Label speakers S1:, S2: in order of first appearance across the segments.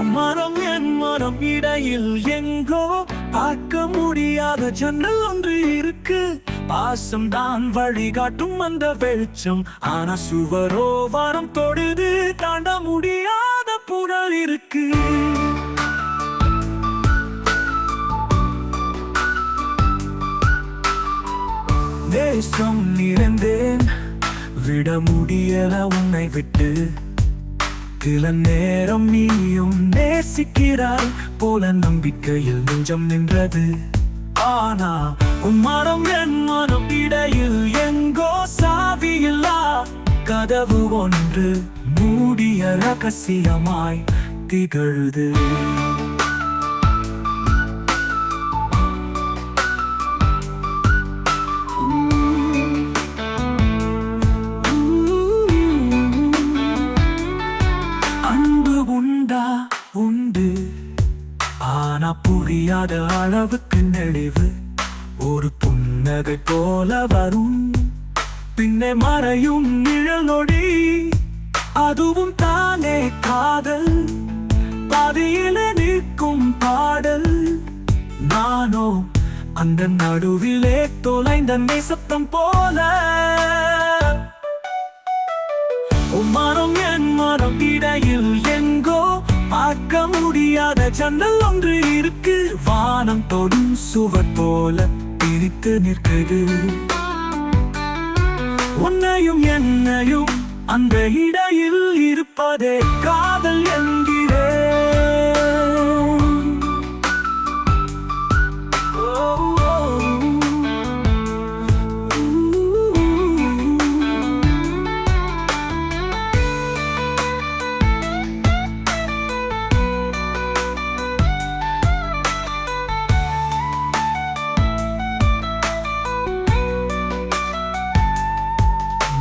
S1: மனம் என் மனம் இடையில் எங்கோ பார்க்க முடியாத ஜன்னல் ஒன்று இருக்கு. பாசம் தான் வழிகாட்டும் அந்த வெளிச்சம். ஆனா சுவரோ வானம் தொடுது தாண்ட முடியாத புனல் இருக்கு. தேசம் நிறைந்தேன் விட முடியல உன்னை விட்டு. சில நேரம் நீயும் நேசிக்கிறாய் போல நம்பிக்கையில் நெஞ்சம் நின்றது. ஆனா உன் மனம் என் மனம் இடையில் எங்கோ சாவியில்லா கதவு ஒன்று மூடிய ரகசியமாய் திகழுது. உண்டு ஆனா புரியாத அளவுக்கு நெளிவு. ஒரு புன்னகை போல வரும் பின்னே மறையும் நிழல் நொடி. அதுவும் தானே காதல் பாதையில நிற்கும் பாடல். நானோ அந்த நடுவிலே தொலைந்த நிசப்தம் போல. மனம் என் மனம் இடையில் எங்கோ பார்க்க முடியாத ஜன்னல் ஒன்று இருக்கு. வானம் தொடும் சுவர் போல பிரித்து நிற்குது. உன்னையும் என்னையும் அந்த இடையில் இருப்பதே காதல் என்கிறேன்.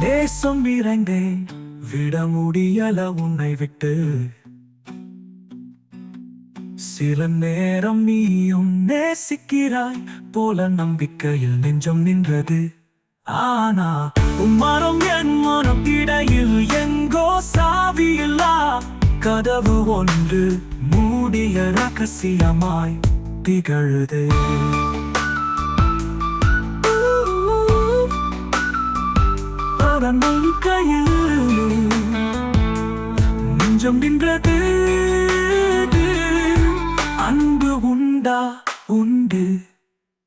S1: தேசம் இறந்தேன் விட முடியல உன்னை விட்டு. சில நேரம் நீயும் நேசிக்கிறாய் போல நம்பிக்கையில் நெஞ்சம் நின்றது. ஆனா உன் மனம் என் மனம் இடையில் எங்கோ சாவியில்லா கதவு ஒன்று மூடிய ரகசியமாய் திகழுது. கையில் நெஞ்சம் நின்றது. அன்பு உண்டா உண்டு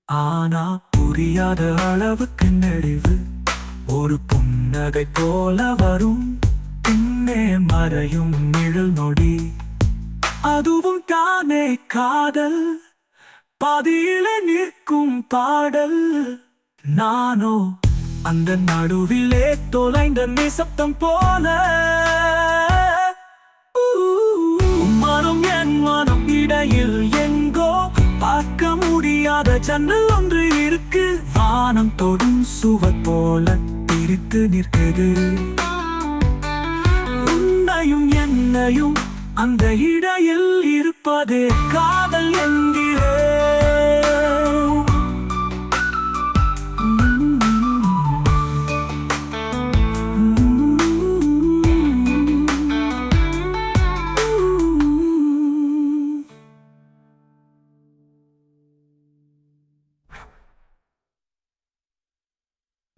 S1: ஆனா புரியாத அளவுக்கு நெளிவு. ஒரு புன்னகை போல வரும் பின்னே மறையும் நிழல் நொடி. அதுவும் தானே காதல் பாதியில நிற்கும் பாடல். நானோ அந்த நடுவிலே தொலைந்த நிசப்தம் போல. மனம் என் மனம் இடையில் எங்கோ பார்க்க முடியாத ஜன்னல் ஒன்று இருக்கு. வானம் தொடும் சுவர் போல பிரித்து நிற்குது. உன்னையும் என்னையும் அந்த இடையில் இருப்பதே காதல் என்கிறேன்.